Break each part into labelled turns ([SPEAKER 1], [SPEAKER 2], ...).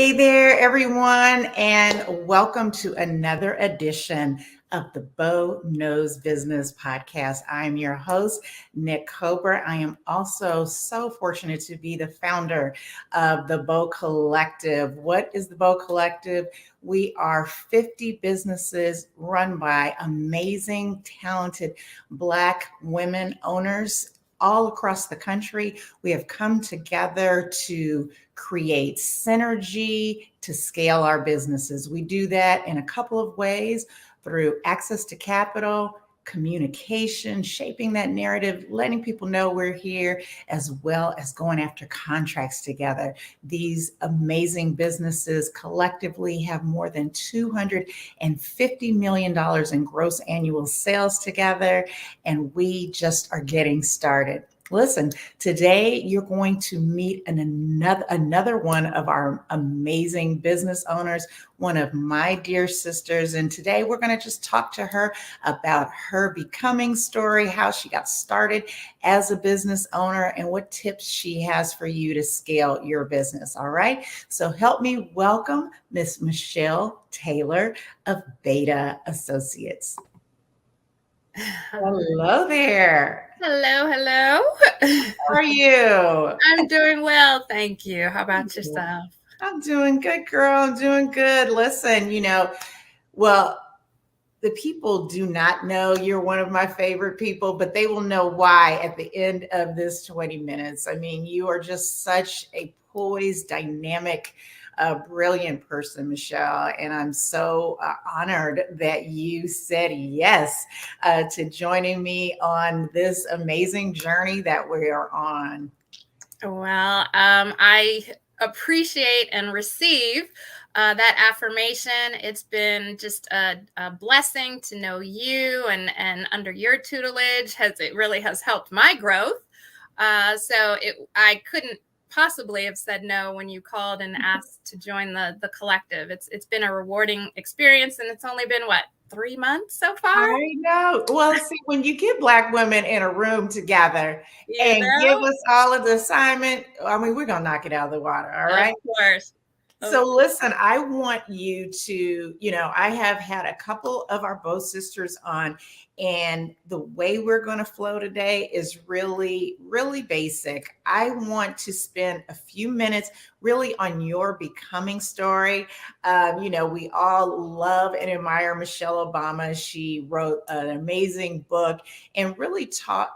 [SPEAKER 1] Hey there, everyone, and welcome to another edition of the Bo Knows Business podcast. I'm your host, Nick Cobra. I am also so fortunate to be the founder of the Bo Collective. What is the Bo Collective? We are 50 businesses run by amazing, talented Black women owners all across the country. We have come together to create synergy to scale our businesses. We do that in a couple of ways through access to capital, communication, shaping that narrative, letting people know we're here, as well as going after contracts together. These amazing businesses collectively have more than $250 million in gross annual sales together, and we just are getting started. Listen, today you're going to meet another one of our amazing business owners, one of my dear sisters. And today we're going to just talk to her about her becoming story, how she got started as a business owner, and what tips she has for you to scale your business. All right. So help me welcome Miss Michelle Taylor of BETAH Associates. Hello there.
[SPEAKER 2] Hello.
[SPEAKER 1] How are you?
[SPEAKER 2] I'm doing well, thank you. How about yourself?
[SPEAKER 1] I'm doing good, girl. I'm doing good. Listen, well, the people do not know you're one of my favorite people, but they will know why at the end of this 20 minutes. I mean, you are just such a poised, dynamic, brilliant person, Michelle. And I'm so honored that you said yes to joining me on this amazing journey that we are on.
[SPEAKER 2] Well, I appreciate and receive that affirmation. It's been just a blessing to know you, and under your tutelage, it really has helped my growth. I couldn't possibly have said no when you called and asked to join the collective. It's been a rewarding experience, and it's only been 3 months so far.
[SPEAKER 1] I know. Well, see, when you get Black women in a room together and give us all of the assignment, I mean, we're going to knock it out of the water. All right.
[SPEAKER 2] Of course.
[SPEAKER 1] So listen, I want you to, I have had a couple of our Bo sisters on, and the way we're going to flow today is really, really basic. I want to spend a few minutes really on your becoming story. We all love and admire Michelle Obama. She wrote an amazing book and really talked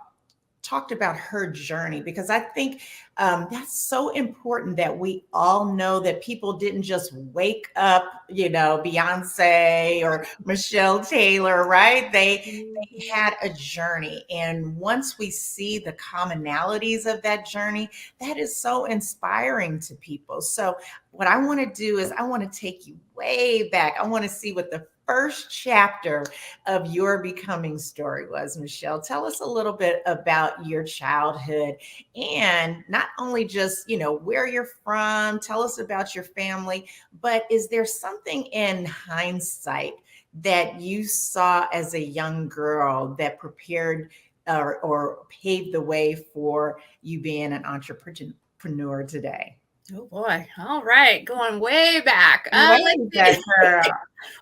[SPEAKER 1] about her journey, because I think that's so important that we all know that people didn't just wake up, Beyonce or Michelle Taylor, right? They had a journey. And once we see the commonalities of that journey, that is so inspiring to people. So what I want to do is I want to take you way back. I want to see what the first chapter of your becoming story was. Michelle, tell us a little bit about your childhood, and not only just, where you're from, tell us about your family, but is there something in hindsight that you saw as a young girl that prepared or paved the way for you being an entrepreneur today?
[SPEAKER 2] Oh boy. All right. Going way back.
[SPEAKER 1] Girl.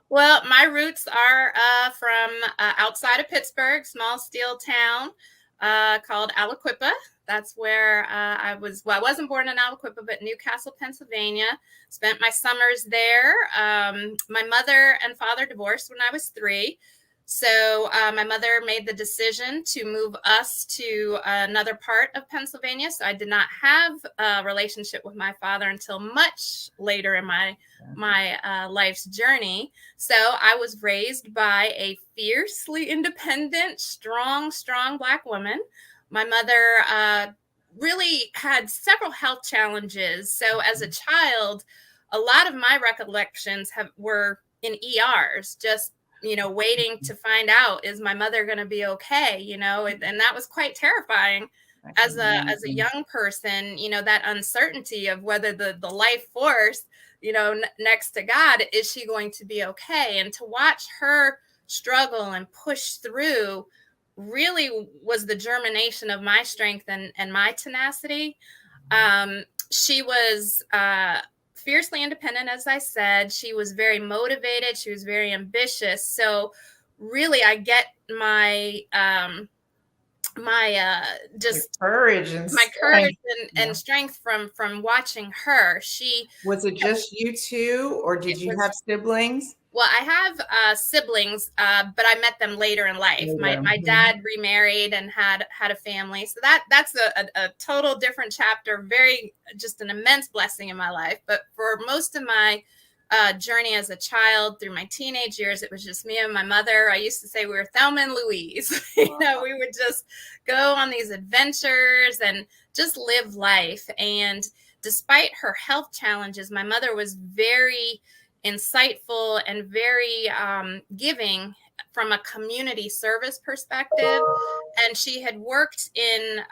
[SPEAKER 2] Well, my roots are from outside of Pittsburgh, small steel town called Aliquippa. That's where I was. Well, I wasn't born in Aliquippa, but Newcastle, Pennsylvania. Spent my summers there. My mother and father divorced when I was 3. So my mother made the decision to move us to another part of Pennsylvania. So I did not have a relationship with my father until much later in my life's journey. So I was raised by a fiercely independent, strong Black woman. My mother really had several health challenges. So as a child, a lot of my recollections were in ERs, just waiting to find out, is my mother going to be okay? And that was quite terrifying as a young person, that uncertainty of whether the life force, next to God, is she going to be okay? And to watch her struggle and push through really was the germination of my strength and my tenacity. She was fiercely independent, as I said. She was very motivated. She was very ambitious. So really, I get my just
[SPEAKER 1] courage and
[SPEAKER 2] my courage
[SPEAKER 1] strength.
[SPEAKER 2] and
[SPEAKER 1] Yeah.
[SPEAKER 2] strength from watching her. She
[SPEAKER 1] Was it just you two, or
[SPEAKER 2] it
[SPEAKER 1] did you
[SPEAKER 2] was
[SPEAKER 1] have siblings?
[SPEAKER 2] Well, I have siblings, but I met them later in life. My
[SPEAKER 1] Later.
[SPEAKER 2] my dad remarried and had a family, so that's a total different chapter. Very just an immense blessing in my life. But for most of my journey as a child through my teenage years, it was just me and my mother. I used to say we were Thelma and Louise. We would just go on these adventures and just live life. And despite her health challenges, my mother was very insightful and very giving from a community service perspective. And she had worked in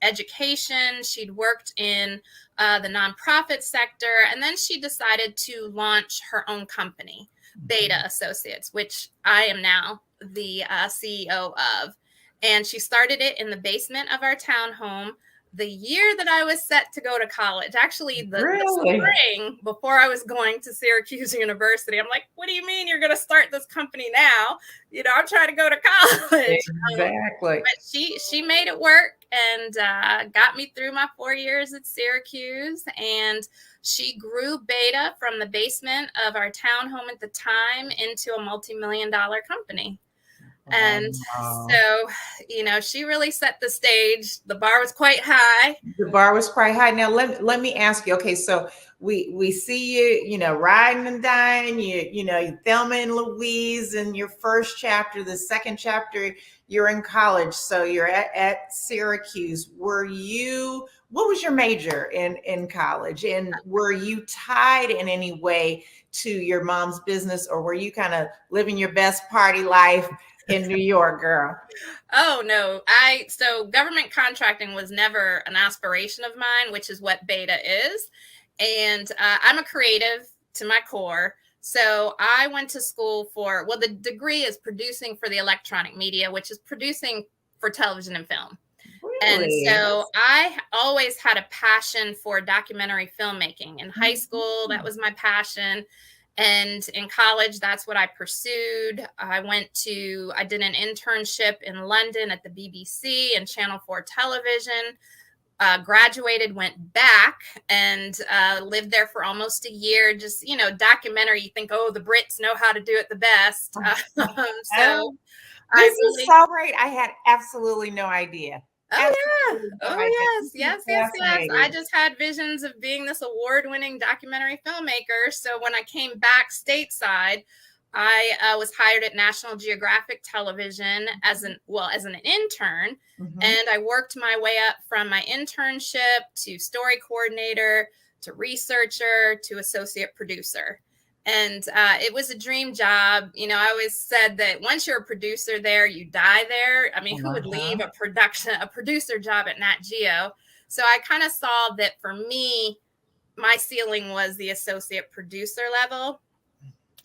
[SPEAKER 2] education, she'd worked in the nonprofit sector, and then she decided to launch her own company, BETAH Associates, which I am now the CEO of. And she started it in the basement of our townhome the year that I was set to go to college. Actually, the spring before I was going to Syracuse University. I'm like, what do you mean you're going to start this company now? I'm trying to go to college.
[SPEAKER 1] Exactly.
[SPEAKER 2] But she made it work and got me through my 4 years at Syracuse. And she grew BETAH from the basement of our townhome at the time into a multi-million-dollar company. And so, she really set the stage. The bar was quite high.
[SPEAKER 1] The bar was quite high. Now, let me ask you, okay, so we see you, riding and dying, Thelma and Louise in your first chapter. The second chapter, you're in college. So you're at Syracuse. What was your major in college? And were you tied in any way to your mom's business, or were you kind of living your best party life in New York, girl?
[SPEAKER 2] Oh, no. So government contracting was never an aspiration of mine, which is what BETAH is. And I'm a creative to my core. So I went to school the degree is producing for the electronic media, which is producing for television and film.
[SPEAKER 1] Really?
[SPEAKER 2] And so I always had a passion for documentary filmmaking. In high school, that was my passion. And in college, that's what I pursued. I did an internship in London at the BBC and Channel 4 television, graduated, went back and lived there for almost a year. Just, documentary, you think, oh, the Brits know how to do it the best.
[SPEAKER 1] This is so great. I had absolutely no idea.
[SPEAKER 2] Yes. I just had visions of being this award-winning documentary filmmaker. So when I came back stateside, I was hired at National Geographic Television as an intern, and I worked my way up from my internship to story coordinator to researcher to associate producer. And it was a dream job. I always said that once you're a producer there, you die there. I mean, who would leave a producer job at Nat Geo? So I kind of saw that for me, my ceiling was the associate producer level.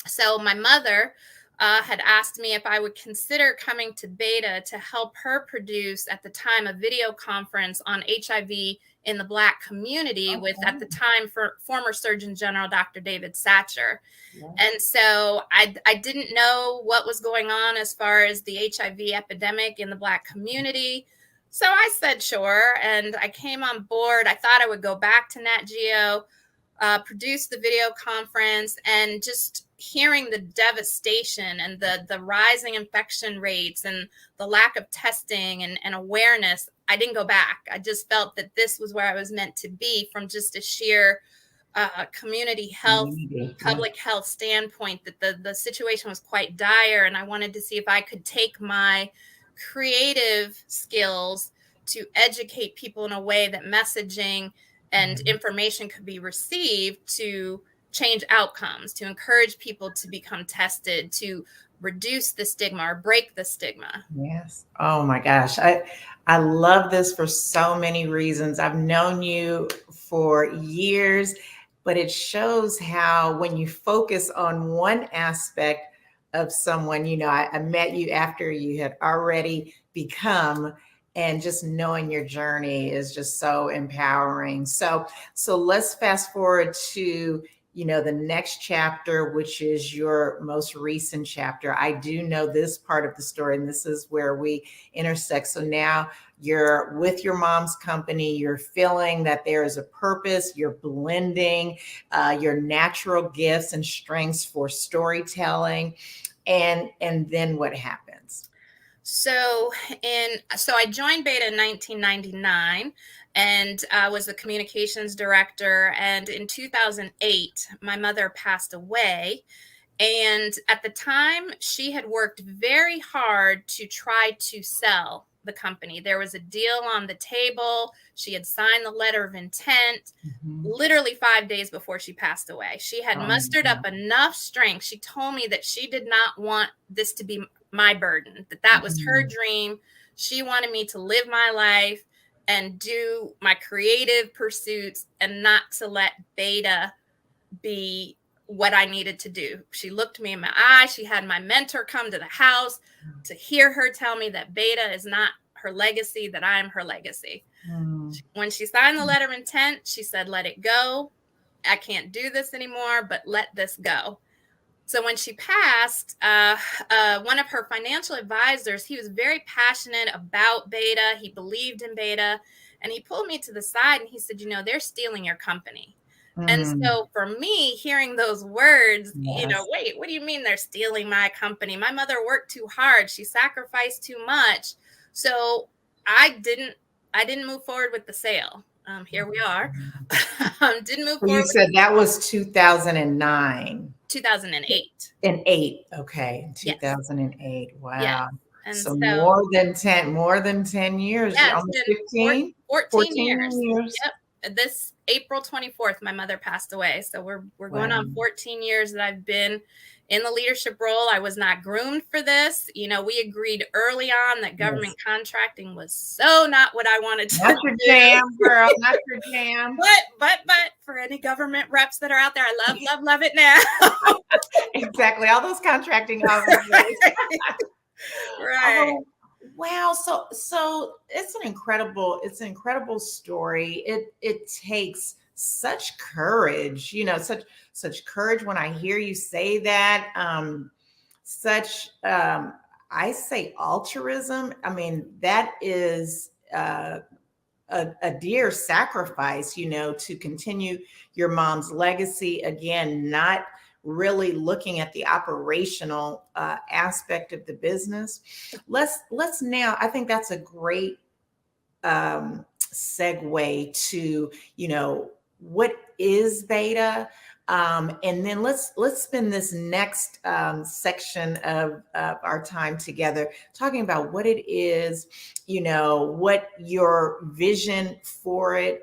[SPEAKER 2] So my mother had asked me if I would consider coming to BETAH to help her produce, at the time, a video conference on HIV in the Black community with, at the time, former Surgeon General Dr. David Satcher. Yeah. And so I didn't know what was going on as far as the HIV epidemic in the Black community. So I said sure, and I came on board. I thought I would go back to Nat Geo, produce the video conference, and just hearing the devastation and the rising infection rates and the lack of testing and awareness, I didn't go back. I just felt that this was where I was meant to be from just a sheer community health, public health standpoint, that the situation was quite dire. And I wanted to see if I could take my creative skills to educate people in a way that messaging and information could be received to change outcomes, to encourage people to become tested, to reduce the stigma or break the stigma.
[SPEAKER 1] Yes. Oh my gosh. I love this for so many reasons. I've known you for years, but it shows how when you focus on one aspect of someone, I met you after you had already become and just knowing your journey is just so empowering. So let's fast forward to, the next chapter, which is your most recent chapter. I do know this part of the story, and this is where we intersect. So now you're with your mom's company, you're feeling that there is a purpose, you're blending your natural gifts and strengths for storytelling. And then what happens?
[SPEAKER 2] So I joined Beta in 1999 and was the communications director. And in 2008, my mother passed away. And at the time, she had worked very hard to try to sell the company. There was a deal on the table. She had signed the letter of intent literally 5 days before she passed away. She had mustered up enough strength. She told me that she did not want this to be my burden, that was her dream. She wanted me to live my life and do my creative pursuits and not to let Beta be what I needed to do. She looked me in my eye. She had my mentor come to the house to hear her tell me that Beta is not her legacy, that I am her legacy. When she signed the letter of intent, she said, let it go. I can't do this anymore, but let this go. So when she passed, one of her financial advisors, he was very passionate about Beta. He believed in Beta. And he pulled me to the side and he said, they're stealing your company. And so for me, hearing those words, wait, what do you mean they're stealing my company? My mother worked too hard. She sacrificed too much. So I didn't move forward with the sale. Here we are. Didn't move forward.
[SPEAKER 1] You said that was 2009.
[SPEAKER 2] 2008.
[SPEAKER 1] And 8. Okay. 2008. Yes. Wow.
[SPEAKER 2] Yes. And
[SPEAKER 1] so more than 10 years.
[SPEAKER 2] Yeah,
[SPEAKER 1] almost 15.
[SPEAKER 2] 14 years. Yep. This April 24th, my mother passed away. So we're going on 14 years that I've been in the leadership role. I was not groomed for this. We agreed early on that government contracting was so not what I wanted to do.
[SPEAKER 1] Not your jam, girl. Not your jam.
[SPEAKER 2] But for any government reps that are out there, I love it now.
[SPEAKER 1] Exactly. All those contracting officers.
[SPEAKER 2] Right.
[SPEAKER 1] Oh, wow. So it's an incredible story. It takes such courage, such courage when I hear you say that. I say altruism. I mean, that is a dear sacrifice, to continue your mom's legacy. Again, not really looking at the operational aspect of the business. Let's now, I think that's a great segue to, what is Beta? And then let's spend this next section of our time together talking about what it is, what your vision for it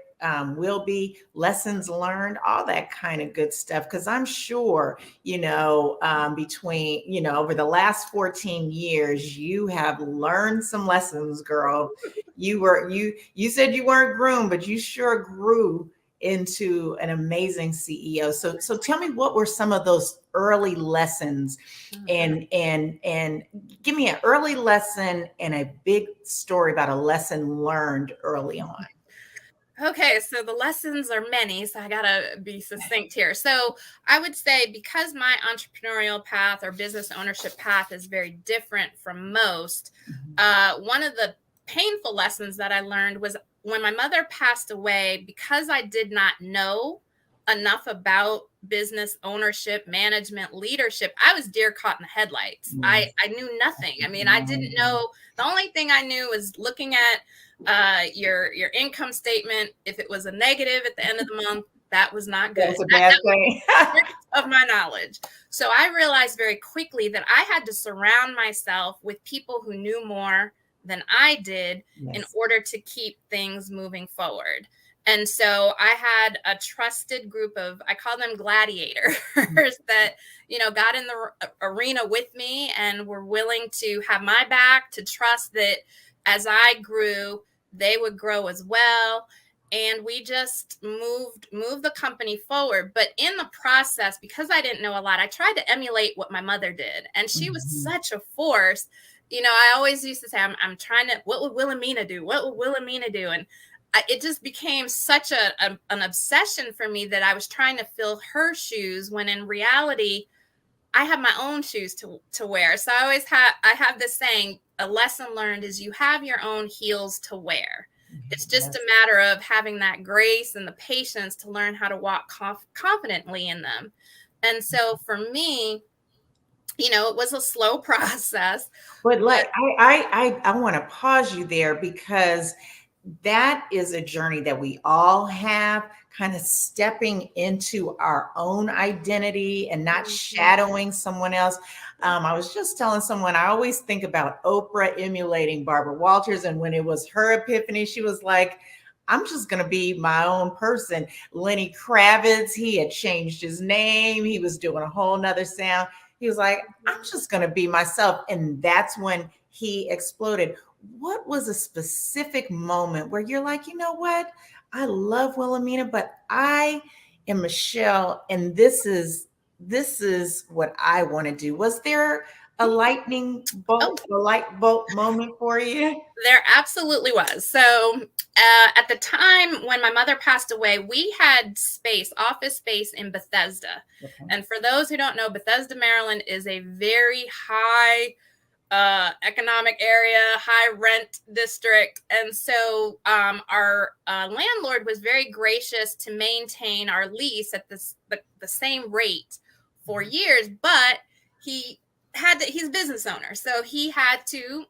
[SPEAKER 1] will be, lessons learned, all that kind of good stuff. Because I'm sure, between, over the last 14 years, you have learned some lessons, girl. You said you weren't groomed, but you sure grew into an amazing CEO. So tell me, what were some of those early lessons, and give me an early lesson and a big story about a lesson learned early on.
[SPEAKER 2] Okay, so the lessons are many, so I gotta be succinct here. So I would say, because my entrepreneurial path or business ownership path is very different from most, one of the painful lessons that I learned was when my mother passed away. Because I did not know enough about business ownership, management, leadership, I was deer caught in the headlights. I knew nothing. I mean, I didn't know. The only thing I knew was looking at your income statement. If it was a negative at the end of the month, that was not good.
[SPEAKER 1] That's a bad thing.
[SPEAKER 2] Of my knowledge. So I realized very quickly that I had to surround myself with people who knew more than I did in order to keep things moving forward. And so I had a trusted group of, I call them gladiators, that, got in the arena with me and were willing to have my back, to trust that as I grew, they would grow as well. And we just moved the company forward. But in the process, because I didn't know a lot, I tried to emulate what my mother did. And she was such a force. I always used to say, I'm trying to, what would Wilhelmina do? What would Wilhelmina do? And it just became such an obsession for me that I was trying to fill her shoes, when in reality, I have my own shoes to wear. So I have this saying, a lesson learned is you have your own heels to wear. It's just a matter of having that grace and the patience to learn how to walk confidently in them. And so for me, it was a slow process.
[SPEAKER 1] But
[SPEAKER 2] But
[SPEAKER 1] I want to pause you there, because that is a journey that we all have, kind of stepping into our own identity and not shadowing someone else. I was just telling someone, I always think about Oprah emulating Barbara Walters. And when it was her epiphany, she was like, I'm just going to be my own person. Lenny Kravitz, he had changed his name. He was doing a whole nother sound. He was like, I'm just going to be myself. And that's when he exploded. What was a specific moment where you're like, you know what? I love Wilhelmina, but I am Michelle, and this is what I want to do. Was there a light bulb moment for you?
[SPEAKER 2] there absolutely was. So at the time when my mother passed away, we had office space in Bethesda.
[SPEAKER 1] Okay.
[SPEAKER 2] And for those who don't know, Bethesda, Maryland is a very high economic area, high rent district. And so our landlord was very gracious to maintain our lease at the same rate for years, but he's a business owner. So he had to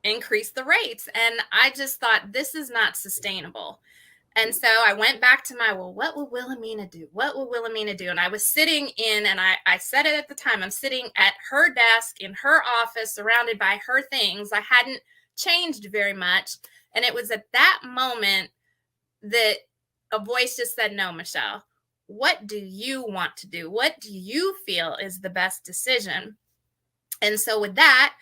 [SPEAKER 2] increase the rates. And I just thought, this is not sustainable. And so I went back to what will Wilhelmina do? What will Wilhelmina do? And I was sitting and I said it at the time, I'm sitting at her desk in her office, surrounded by her things. I hadn't changed very much. And it was at that moment that a voice just said, no, Michelle, what do you want to do? What do you feel is the best decision? And so with that,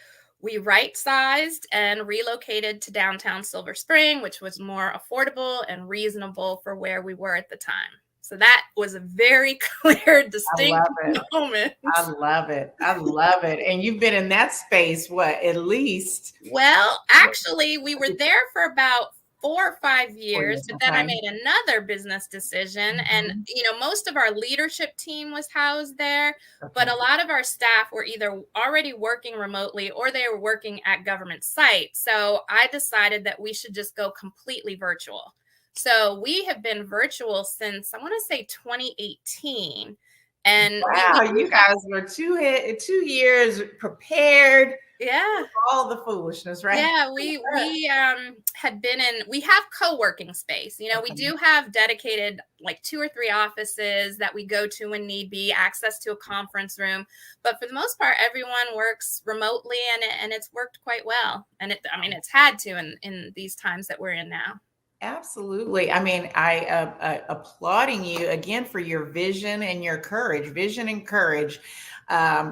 [SPEAKER 2] we right-sized and relocated to downtown Silver Spring, which was more affordable and reasonable for where we were at the time. So that was a very clear, distinct moment.
[SPEAKER 1] I love it. I love it. And you've been in that space, what, at least?
[SPEAKER 2] Well, actually, we were there for about 4 or 5 years, but then I made another business decision. And, most of our leadership team was housed there, but a lot of our staff were either already working remotely or they were working at government sites. So I decided that we should just go completely virtual. So we have been virtual since, I want to say, 2018. And
[SPEAKER 1] wow, you guys were 2 years prepared.
[SPEAKER 2] Yeah.
[SPEAKER 1] All the foolishness, right?
[SPEAKER 2] Yeah, we have co-working space. We do have dedicated like 2 or 3 offices that we go to when need be, access to a conference room. But for the most part, everyone works remotely, and it's worked quite well. And it's had to in these times that we're in now.
[SPEAKER 1] Absolutely. I mean, I applauding you again for your vision and your courage,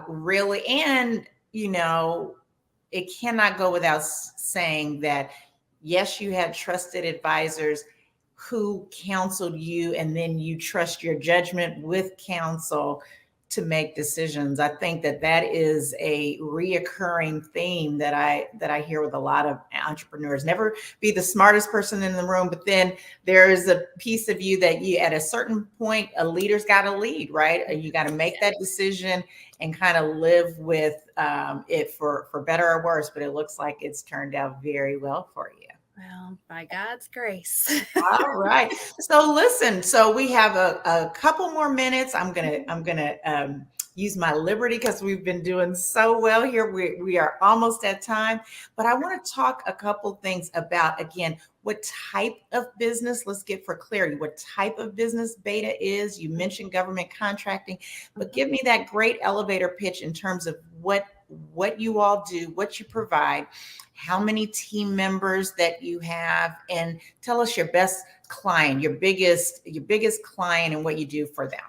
[SPEAKER 1] really. And, it cannot go without saying that, yes, you had trusted advisors who counseled you, and then you trust your judgment with counsel to make decisions. I think that is a reoccurring theme that I hear with a lot of entrepreneurs. Never be the smartest person in the room, but then there is a piece of you that at a certain point, a leader's got to lead, right? You got to make that decision and kind of live with it for better or worse. But it looks like it's turned out very well for you.
[SPEAKER 2] Well, by God's grace.
[SPEAKER 1] All right. So listen, so we have a couple more minutes. I'm gonna use my liberty because we've been doing so well here. We are almost at time, but I want to talk a couple things about, again, what type of business, let's get for clarity, what type of business BETAH is. You mentioned government contracting, but give me that great elevator pitch in terms of what you all do, what you provide, how many team members that you have, and tell us your best client, your biggest client, and what you do for them.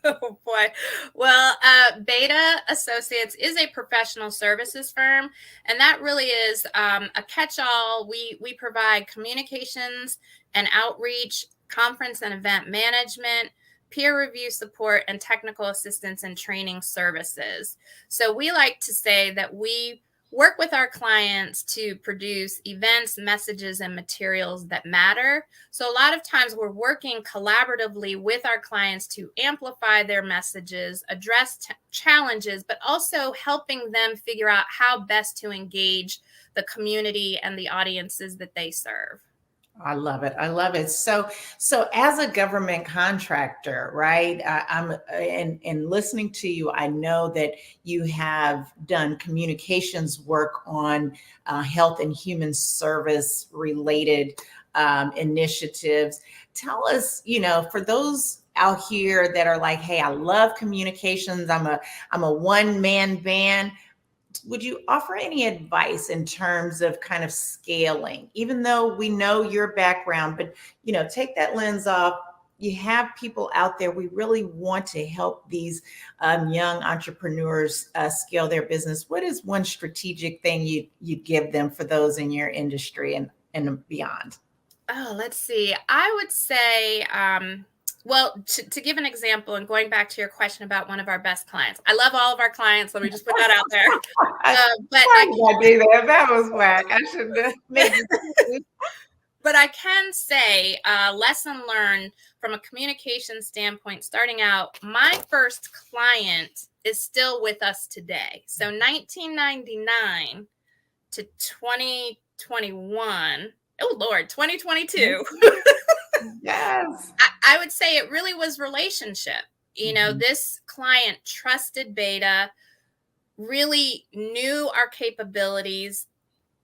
[SPEAKER 2] Oh boy. Well, BETAH Associates is a professional services firm, and that really is a catch-all. We provide communications and outreach, conference and event management, peer review support, and technical assistance and training services. So we like to say that we work with our clients to produce events, messages, and materials that matter. So a lot of times we're working collaboratively with our clients to amplify their messages, address challenges, but also helping them figure out how best to engage the community and the audiences that they serve.
[SPEAKER 1] I love it. I love it. So as a government contractor, right? I'm in listening to you. I know that you have done communications work on health and human service related initiatives. Tell us, for those out here that are like, "Hey, I love communications. I'm a one man band." Would you offer any advice in terms of kind of scaling, even though we know your background, but take that lens off. You have people out there. We really want to help these young entrepreneurs scale their business. What is one strategic thing you give them for those in your industry and beyond?
[SPEAKER 2] Oh, let's see. I would say, well, to give an example and going back to your question about one of our best clients, I love all of our clients. Let me just put that out there.
[SPEAKER 1] Why did I do that? That was whack. I shouldn't have made you.
[SPEAKER 2] But I can say, lesson learned from a communication standpoint, starting out, my first client is still with us today. So 1999 to 2021. Oh, Lord, 2022.
[SPEAKER 1] Yes.
[SPEAKER 2] I would say it really was relationship. This client trusted BETAH, really knew our capabilities,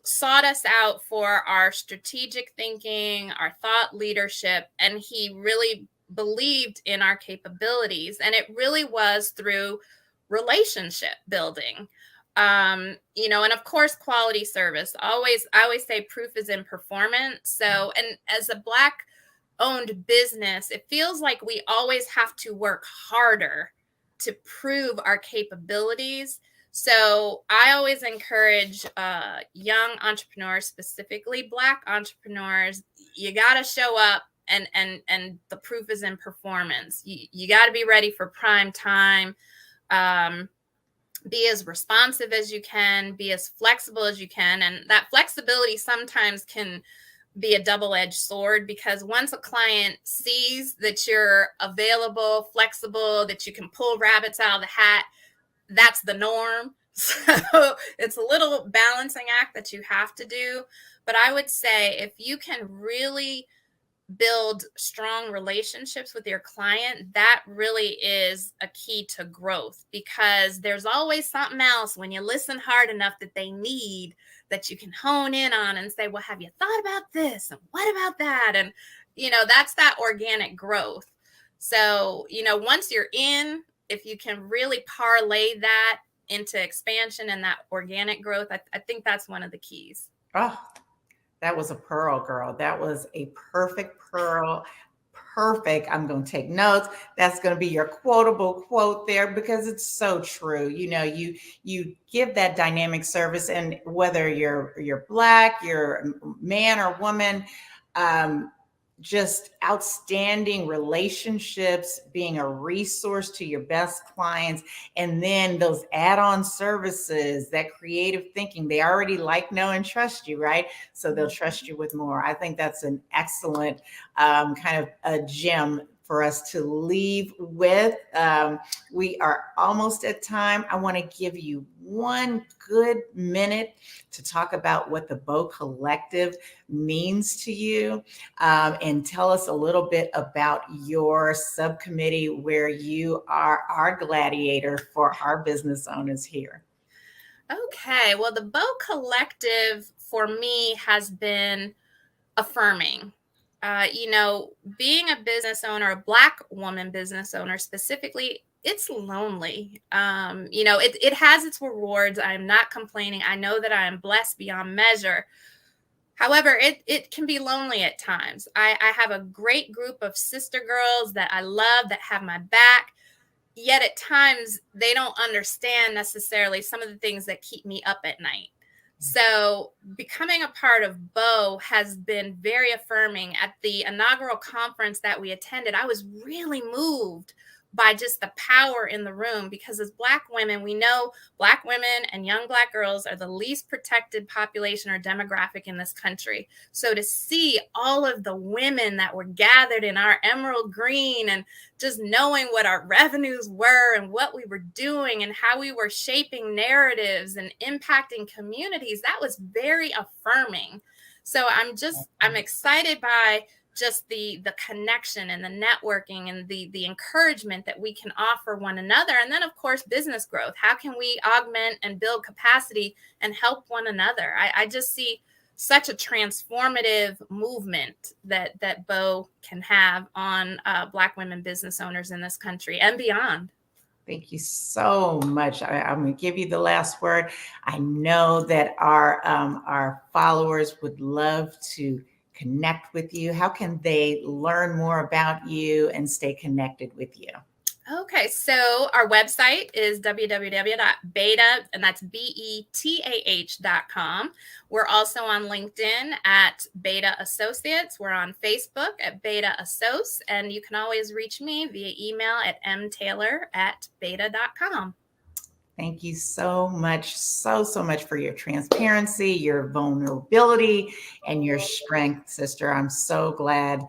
[SPEAKER 2] sought us out for our strategic thinking, our thought leadership, and he really believed in our capabilities. And it really was through relationship building. And of course, quality service. I always say proof is in performance. So, and as a Black owned business, it feels like we always have to work harder to prove our capabilities. So I always encourage young entrepreneurs, specifically Black entrepreneurs, you got to show up, and the proof is in performance. You got to be ready for prime time. Be as responsive as you can, be as flexible as you can. And that flexibility sometimes can be a double-edged sword, because once a client sees that you're available, flexible, that you can pull rabbits out of the hat, that's the norm. So it's a little balancing act that you have to do. But I would say if you can really build strong relationships with your client, that really is a key to growth, because there's always something else when you listen hard enough that they need, that you can hone in on and say, well, have you thought about this? And what about that? And, that's that organic growth. So, once you're in, if you can really parlay that into expansion and that organic growth, I think that's one of the keys.
[SPEAKER 1] Oh, that was a pearl, girl. That was a perfect pearl. Perfect. I'm going to take notes. That's going to be your quotable quote there, because it's so true. You give that dynamic service, and whether you're Black, you're a man or woman, just outstanding relationships, being a resource to your best clients, and then those add-on services, that creative thinking. They already like, know, and trust you, right? So they'll trust you with more. I think that's an excellent kind of a gem for us to leave with. We are almost at time. I want to give you one good minute to talk about what the Bow Collective means to you, and tell us a little bit about your subcommittee, where you are our gladiator for our business owners here.
[SPEAKER 2] Okay, well, the Bow Collective for me has been affirming. Being a business owner, a Black woman business owner specifically, it's lonely. It has its rewards. I'm not complaining. I know that I am blessed beyond measure. However, it can be lonely at times. I have a great group of sister girls that I love, that have my back. Yet at times they don't understand necessarily some of the things that keep me up at night. So becoming a part of Bow has been very affirming. At the inaugural conference that we attended, I was really moved by just the power in the room, because as Black women, we know Black women and young Black girls are the least protected population or demographic in this country. So to see all of the women that were gathered in our emerald green, and just knowing what our revenues were and what we were doing and how we were shaping narratives and impacting communities, that was very affirming. So I'm excited by just the connection and the networking and the encouragement that we can offer one another. And then of course business growth. How can we augment and build capacity and help one another? I just see such a transformative movement that BETAH can have on Black women business owners in this country and beyond.
[SPEAKER 1] Thank you so much. I'm going to give you the last word. I know that our followers would love to connect with you. How can they learn more about you and stay connected with you?
[SPEAKER 2] Okay, so our website is www.betah, and that's BETAH.com. We're also on LinkedIn at BETAH Associates. We're on Facebook at BETAH Assoc, and you can always reach me via email at mtaylor@betah.com.
[SPEAKER 1] Thank you so much, so much for your transparency, your vulnerability, and your strength, sister. I'm so glad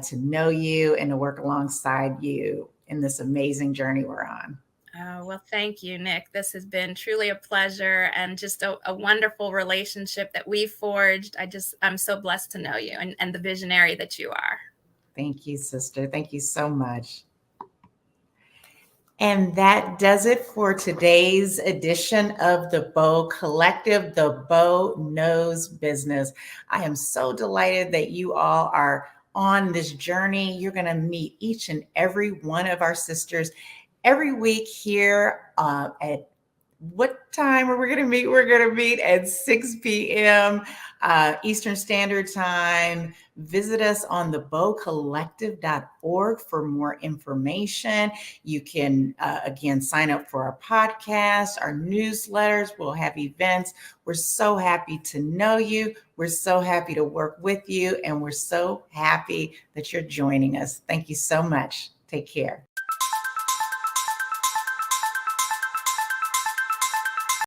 [SPEAKER 1] to know you and to work alongside you in this amazing journey we're on.
[SPEAKER 2] Oh, well, thank you, Nick. This has been truly a pleasure and just a wonderful relationship that we forged. I'm so blessed to know you and the visionary that you are.
[SPEAKER 1] Thank you, sister. Thank you so much. And that does it for today's edition of the BETAH Collective, the BETAH Knows Business. I am so delighted that you all are on this journey. You're going to meet each and every one of our sisters every week here at what time are we going to meet? We're going to meet at 6 p.m. Eastern Standard Time. Visit us on thebetahcollective.org for more information. You can, again, sign up for our podcast, our newsletters. We'll have events. We're so happy to know you. We're so happy to work with you. And we're so happy that you're joining us. Thank you so much. Take care.